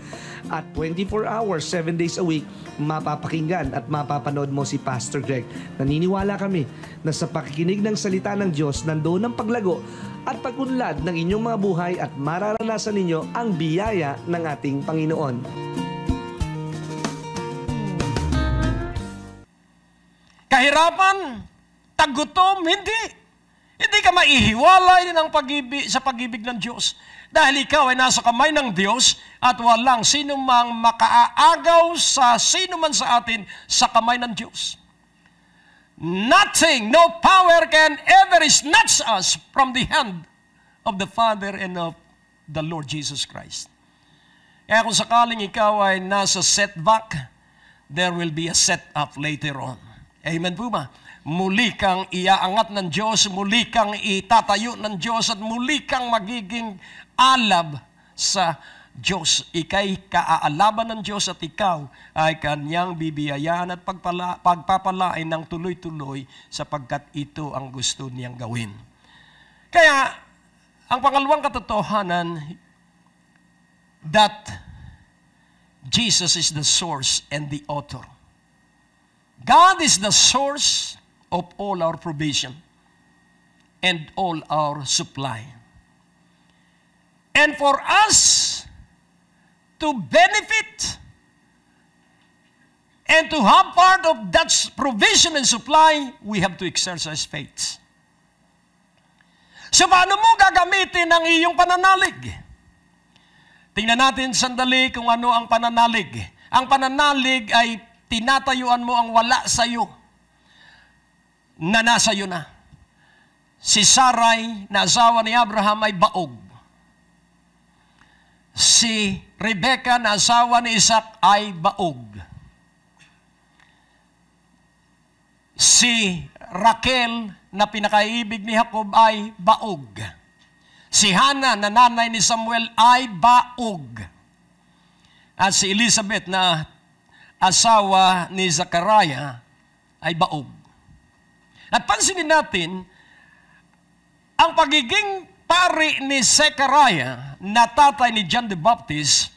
at 24 hours, 7 days a week, mapapakinggan at mapapanood mo si Pastor Greg. Naniniwala kami na sa pakikinig ng salita ng Diyos, nandoon ang paglago at pag-unlad ng inyong mga buhay at mararanasan ninyo ang biyaya ng ating Panginoon. Kahirapan, tagutom, hindi. Hindi ka maihiwalay ng sa pag-ibig ng Diyos. Dahil ikaw ay nasa kamay ng Diyos at walang sino mang makaaagaw sa sino man sa atin sa kamay ng Diyos. Nothing, no power can ever snatch us from the hand of the Father and of the Lord Jesus Christ. Kaya kung sakaling ikaw ay nasa setback, there will be a set up later on. Amen po ba? Muli kang iaangat ng Diyos, muli kang itatayo ng Diyos, at muli kang magiging alab sa Diyos. Ika'y kaaalaban ng Diyos at ikaw ay kanyang bibiyayaan at pagpapalain ng tuloy-tuloy sapagkat ito ang gusto niyang gawin. Kaya, ang pangalawang katotohanan, that Jesus is the source and the author. God is the source of all our provision and all our supply. And for us to benefit and to have part of that provision and supply, we have to exercise faith. So paano mo gagamitin ang iyong pananalig? Tingnan natin sandali kung ano ang pananalig. Ang pananalig ay tinatayuan mo ang wala sa iyo na nasa iyo na. Si Sarai, na asawa ni Abraham, ay baog. Si Rebecca, na asawa ni Isaac, ay baog. Si Raquel, na pinakaibig ni Jacob, ay baog. Si Hannah, na nanay ni Samuel, ay baog. At si Elizabeth, na asawa ni Zachariah, ay baog. At pansinin natin, ang pagiging pari ni Zechariah na tatay ni John the Baptist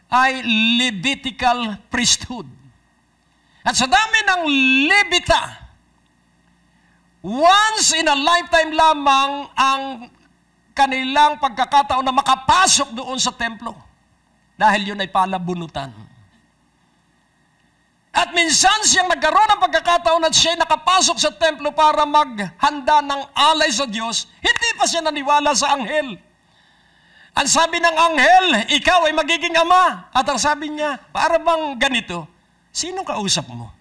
ay Levitical priesthood. At sa dami ng Levita, once in a lifetime lamang ang kanilang pagkakataon na makapasok doon sa templo dahil yun ay palabunutan. At minsan siyang nagkaroon ng pagkakataon at siya nakapasok sa templo para maghanda ng alay sa Diyos, hindi pa siya naniwala sa anghel. Ang sabi ng anghel, ikaw ay magiging ama. At ang sabi niya, para bang ganito, sino kausap mo?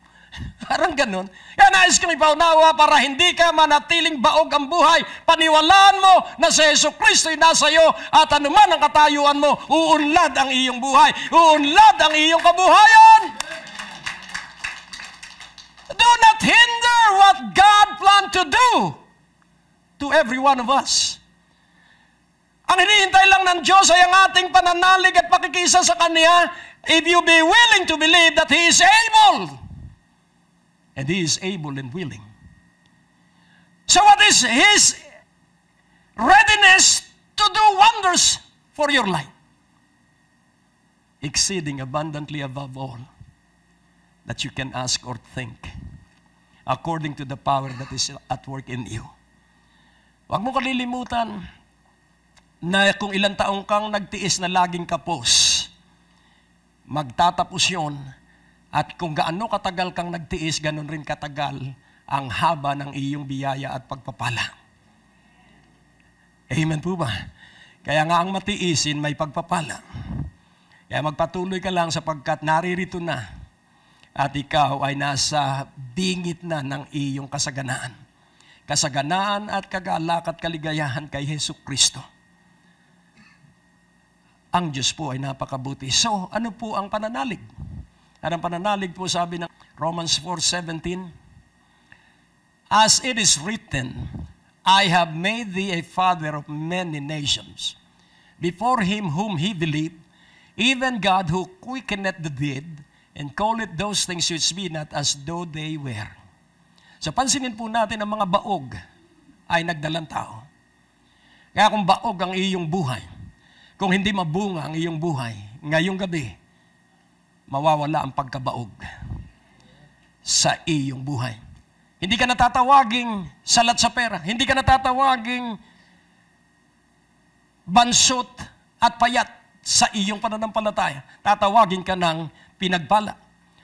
Parang ganun. Kaya nais kong ipaunawa para hindi ka manatiling baog ang buhay. Paniwalaan mo na si Jesucristo'y nasa iyo at anuman ang katayuan mo, uunlad ang iyong buhay. Uunlad ang iyong kabuhayan. Do not hinder what God planned to do to every one of us. Ang hinihintay lang ng Diyos ay ang ating pananalig at pakikisa sa Kanya if you be willing to believe that He is able. And He is able and willing. So what is His readiness to do wonders for your life? Exceeding abundantly above all that you can ask or think, according to the power that is at work in you. Huwag mo kalilimutan na kung ilang taong kang nagtiis na laging kapos, magtatapos yun. At kung gaano katagal kang nagtiis, ganon rin katagal ang haba ng iyong biyaya at pagpapala. Amen po ba? Kaya nga ang matiisin may pagpapala. Kaya magpatuloy ka lang sapagkat naririto na at ikaw ay nasa bingit na ng iyong kasaganaan. Kasaganaan at kagalak at kaligayahan kay Jesucristo. Ang Diyos po ay napakabuti. So, ano po ang pananalig? At ang pananalig po sabi ng Romans 4:17, as it is written, I have made thee a father of many nations, before him whom he believed, even God who quickeneth the dead, and calleth those things which be not as though they were. So pansinin po natin ang mga baog ay nagdalang tao. Kaya kung baog ang iyong buhay, kung hindi mabunga ang iyong buhay, ngayong gabi, mawawala ang pagkabaog sa iyong buhay. Hindi ka natatawaging salat sa pera. Hindi ka natatawaging bansot at payat sa iyong pananampalataya. Tatawagin ka ng pinagpala.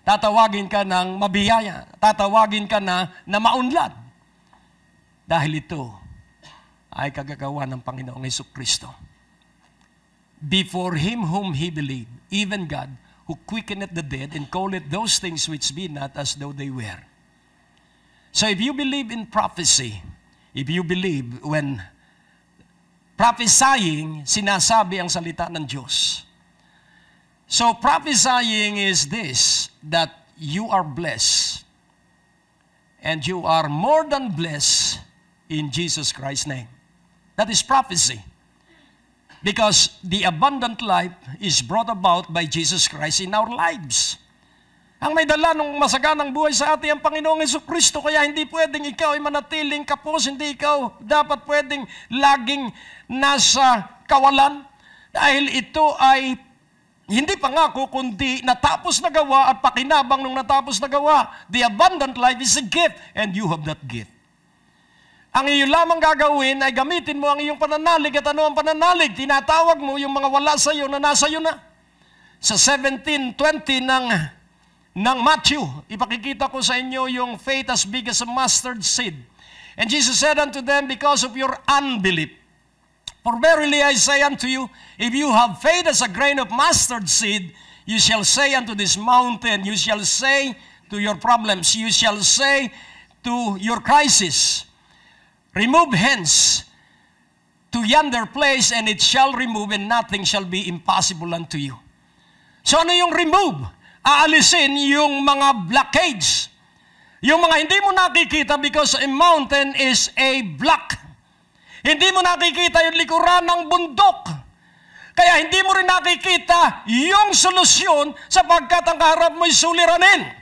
Tatawagin ka ng mabiyaya. Tatawagin ka na maunlad. Dahil ito ay kagagawa ng Panginoong Jesucristo. Before him whom he believed, even God, who quickeneth the dead, and calleth those things which be not as though they were. So if you believe in prophecy, if you believe when prophesying, sinasabi ang salita ng Diyos. So prophesying is this, that you are blessed, and you are more than blessed in Jesus Christ's name. That is prophecy. Because the abundant life is brought about by Jesus Christ in our lives. Ang may dala ng masaganang buhay sa atin ang Panginoong Jesucristo, kaya hindi pwedeng ikaw ay manatiling kapos, hindi ikaw dapat pwedeng laging nasa kawalan. Dahil ito ay hindi pangako, kundi natapos na gawa at pakinabang nung natapos na gawa. The abundant life is a gift, and you have that gift. Ang iyo lamang gagawin ay gamitin mo ang iyong pananalig. At ano ang pananalig? Tinatawag mo yung mga wala sa iyo na nasa iyo na. Sa 17:20 ng Matthew, ipakikita ko sa inyo yung faith as big as a mustard seed. And Jesus said unto them, because of your unbelief, for verily I say unto you, if you have faith as a grain of mustard seed, you shall say unto this mountain, you shall say to your problems, you shall say to your crisis, remove hence to yonder place, and it shall remove, and nothing shall be impossible unto you. So ano yung remove? Aalisin yung mga blockades. Yung mga hindi mo nakikita because a mountain is a block. Hindi mo nakikita yung likuran ng bundok. Kaya hindi mo rin nakikita yung solusyon sapagkat ang kaharap mo'y suliranin.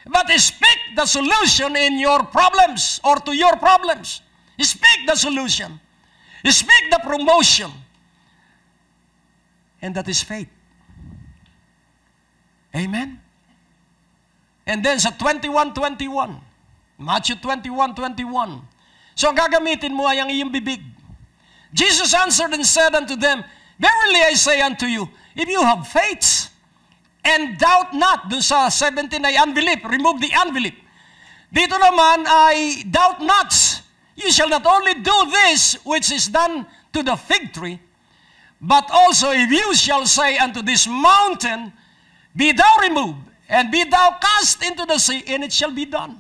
But speak the solution in your problems or to your problems. Speak the solution. Speak the promotion. And that is faith. Amen? And then sa 21:21, Matthew 21:21, so ang gagamitin mo ay ang iyong bibig. Jesus answered and said unto them, verily I say unto you, if you have faith, and doubt not. Doon sa 17 ay unbelief. Remove the unbelief. Dito naman ay doubt not. You shall not only do this which is done to the fig tree, but also if you shall say unto this mountain, be thou removed, And be thou cast into the sea, and it shall be done.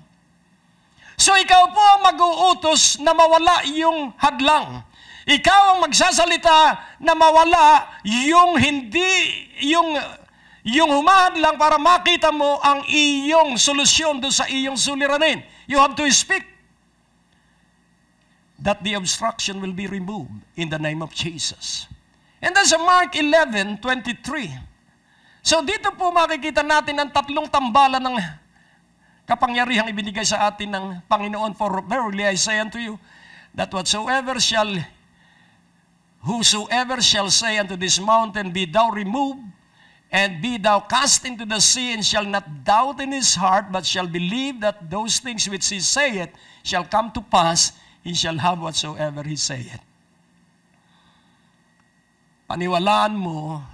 So ikaw po ang mag-uutos na mawala yung hadlang. Ikaw ang magsasalita na mawala yung yung humahadlang para makita mo ang iyong solusyon doon sa iyong suliranin. You have to speak that the obstruction will be removed in the name of Jesus. And that's Mark 11:23. So dito po makikita natin ang tatlong tambalan ng kapangyarihang ibinigay sa atin ng Panginoon. For verily I say unto you, that whosoever shall say unto this mountain, be thou removed, and be thou cast into the sea, and shall not doubt in his heart, but shall believe that those things which he saith shall come to pass, he shall have whatsoever he saith. Paniwalaan mo.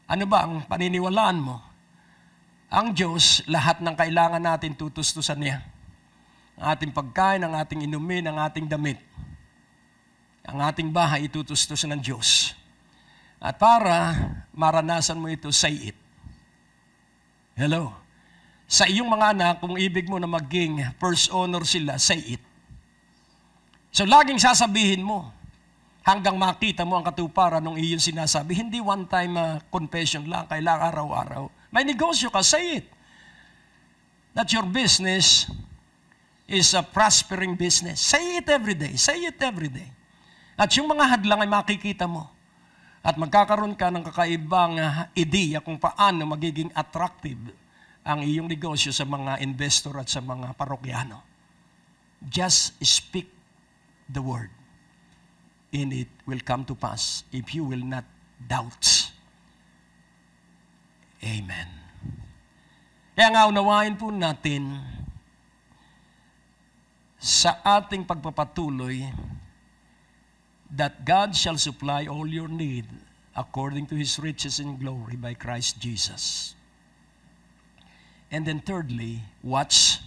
Ano ba ang paniniwalaan mo? Ang Diyos, lahat ng kailangan natin tutustusan niya. Ang ating pagkain, ang ating inumin, ang ating damit. Ang ating bahay itutustusan ng Diyos. At para maranasan mo ito, say it. Hello? Sa iyong mga anak, kung ibig mo na maging first honor sila, say it. So laging sasabihin mo, hanggang makita mo ang katuparan ng iyong sinasabi. Hindi one-time confession lang, kailangan araw-araw. May negosyo ka, say it. That your business is a prospering business. Say it every day. Say it every day. At yung mga hadlang ay makikita mo. At magkakaroon ka ng kakaibang ideya kung paano magiging attractive ang iyong negosyo sa mga investor at sa mga parokyano. Just speak the word. And it will come to pass if you will not doubt. Amen. Kaya nga unawain po natin sa ating pagpapatuloy that God shall supply all your need according to His riches in glory by Christ Jesus. And then thirdly, watch,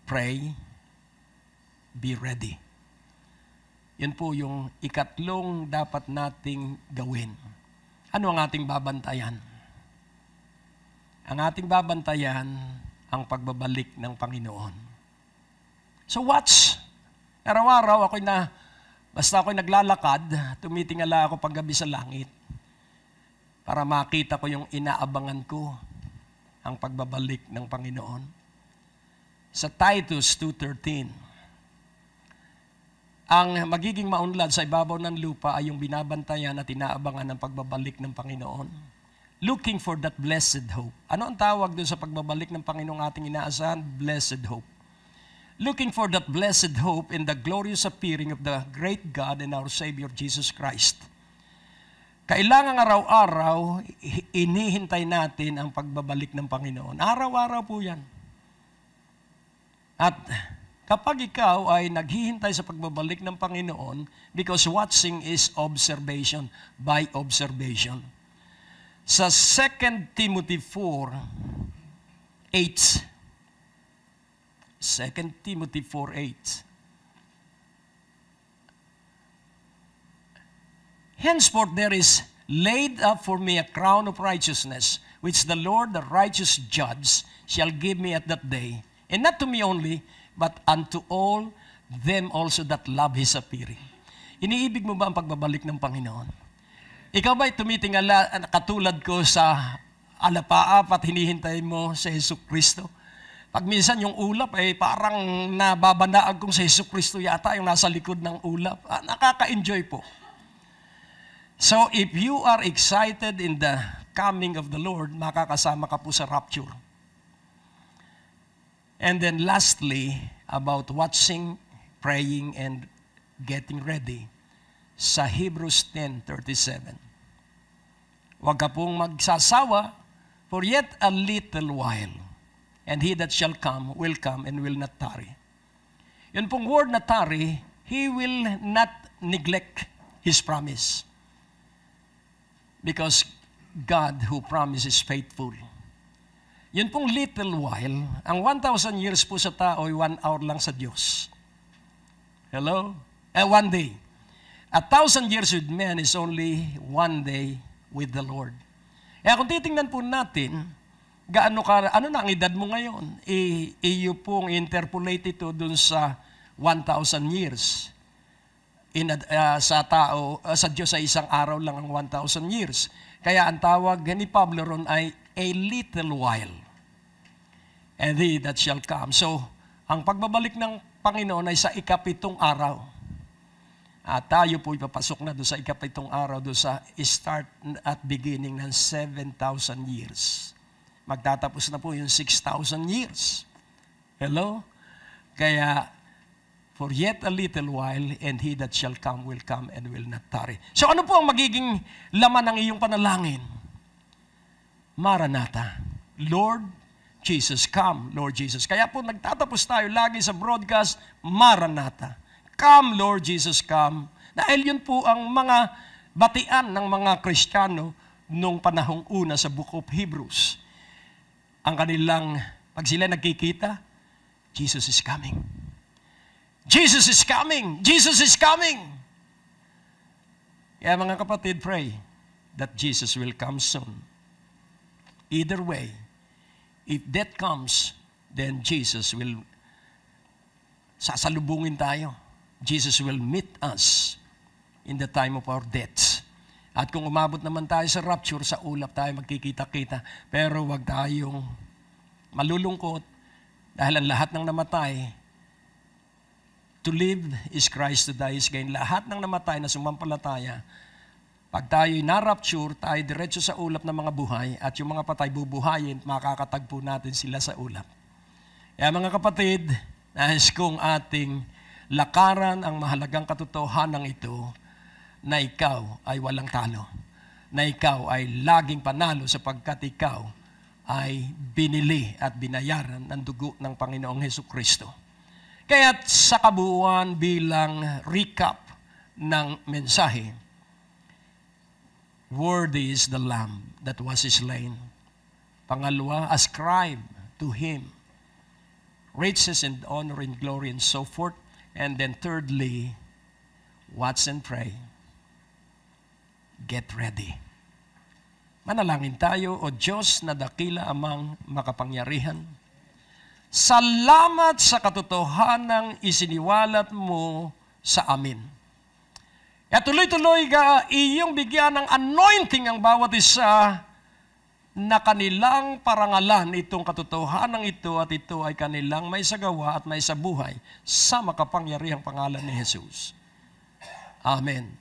pray, be ready. Yun po yung ikatlong dapat nating gawin. Ano ang ating babantayan? Ang ating babantayan ang pagbabalik ng Panginoon. So watch. Araw-araw basta ako'y naglalakad, tumitingala ako paggabi sa langit para makita ko yung inaabangan ko, ang pagbabalik ng Panginoon. Sa Titus 2:13, ang magiging maunlad sa ibabaw ng lupa ay yung binabantayan at inaabangan ng pagbabalik ng Panginoon. Looking for that blessed hope. Ano ang tawag doon sa pagbabalik ng Panginoong ating inaasahan? Blessed hope. Looking for that blessed hope in the glorious appearing of the great God and our Savior Jesus Christ. Kailangan araw-araw, inihintay natin ang pagbabalik ng Panginoon. Araw-araw po yan. At kapag ikaw ay naghihintay sa pagbabalik ng Panginoon, because watching is observation, by observation. Sa 2 Timothy 4:8, 2 Timothy 4:8, henceforth there is laid up for me a crown of righteousness, which the Lord, the righteous judge, shall give me at that day, and not to me only, but unto all them also that love His appearing. Iniibig mo ba ang pagbabalik ng Panginoon? Ikaw ba'y tumitingala katulad ko sa alapaap at hinihintay mo sa Jesucristo? Pag minsan yung ulap ay parang nababanaag kong sa Jesucristo yata yung nasa likod ng ulap. Nakaka-enjoy po. So if you are excited in the coming of the Lord, makakasama ka po sa rapture. And then lastly, about watching, praying, and getting ready, sa Hebrews 10:37. Huwag ka pong magsasawa, for yet a little while, and He that shall come will come and will not tarry. Yun pong word na tarry, He will not neglect His promise. Because God who promises faithful. Yun pong little while, ang 1,000 years po sa tao ay 1 hour lang sa Diyos. Hello? 1 day. 1,000 years with men is only 1 day with the Lord. Kaya kung titingnan po natin, ano na ang edad mo ngayon? Iyo pong interpolate ito dun sa 1,000 years. Sa Diyos ay isang araw lang ang 1,000 years. Kaya ang tawag ni Pablo ron ay a little while. And he that shall come. So, ang pagbabalik ng Panginoon ay sa ikapitong araw. At tayo po ipapasok na doon sa ikapitong araw, doon sa start at beginning ng 7,000 years. Magtatapos na po yung 6,000 years. Hello? Kaya, for yet a little while, and he that shall come will come and will not tarry. So ano po ang magiging laman ng iyong panalangin? Maranatha. Lord Jesus, come, Lord Jesus. Kaya po nagtatapos tayo lagi sa broadcast, Maranatha. Come, Lord Jesus, come. Dahil yun po ang mga batian ng mga Kristiyano nung panahong una sa Book of Hebrews. Ang kanilang, pag sila nagkikita, Jesus is coming. Jesus is coming! Jesus is coming! Kaya mga kapatid, pray that Jesus will come soon. Either way, if that comes, then Jesus will sasalubungin tayo. Jesus will meet us in the time of our death. At kung umabot naman tayo sa rapture, sa ulap tayo magkikita-kita. Pero wag tayong malulungkot dahil ang lahat ng namatay, to live is Christ, to die is gain. Lahat ng namatay na sumampalataya, pag tayo'y na-rapture, tayo diretso sa ulap ng mga buhay at yung mga patay bubuhayin, makakatagpo natin sila sa ulap. Kaya mga kapatid, nais kong ating lakaran ang mahalagang katotohanan ito na ikaw ay walang talo, na ikaw ay laging panalo sapagkat ikaw ay binili at binayaran ng dugo ng Panginoong Hesukristo. Kaya sa kabuuan bilang recap ng mensahe, worthy is the Lamb that was slain. Pangalawa, ascribe to Him riches and honor and glory and so forth. And then thirdly, watch and pray. Get ready. Manalangin tayo, O Diyos na dakila amang makapangyarihan. Salamat sa katotohanang isiniwalat mo sa amin. At tuloy-tuloy ka iyong bigyan ng anointing ang bawat isa na kanilang parangalan itong katotohanan ito at ito ay kanilang may sagawa at may sabuhay sa makapangyarihang pangalan ni Jesus. Amen.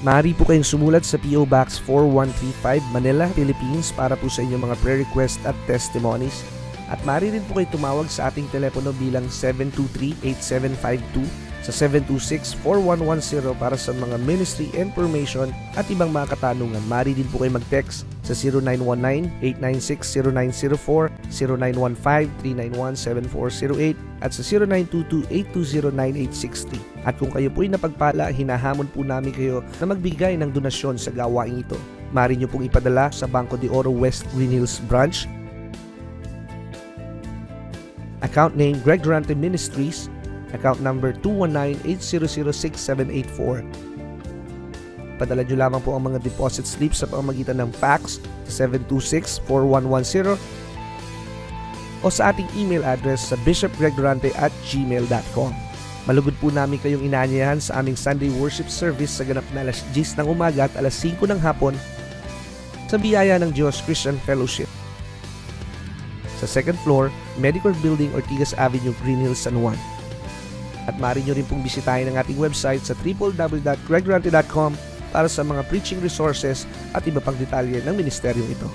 Maaari po kayong sumulat sa P.O. Box 4135 Manila, Philippines para po sa inyong mga prayer request at testimonies. At maaari rin po kayo tumawag sa ating telepono bilang 723-8752 sa 726-4110 para sa mga ministry information at ibang mga katanungan. Maaari din po kayo mag-text sa 0919-896-0904, 0915-391-7408 at sa 0922-820-9860. At kung kayo po'y napagpala, hinahamon po namin kayo na magbigay ng donasyon sa gawain ito. Maaari nyo pong ipadala sa Banco de Oro West Green Hills Branch. Account name Greg Durante Ministries. Account number 219-806-7784. Padala nyo lamang po ang mga deposit slips sa pamamagitan ng fax sa 726-4110 o sa ating email address sa bishopgregdurante@gmail.com. Malugod po namin kayong inaanyayahan sa aming Sunday worship service sa ganap na alas 10 ng umaga at alas 5 ng hapon sa biyaya ng Diyos Christian Fellowship. Sa second floor, Medical Building, Ortigas Avenue, Green Hills, San Juan. At maaari nyo rin pong bisitahin ang ating website sa www.gregdurante.com para sa mga preaching resources at iba pang detalye ng ministeryong ito.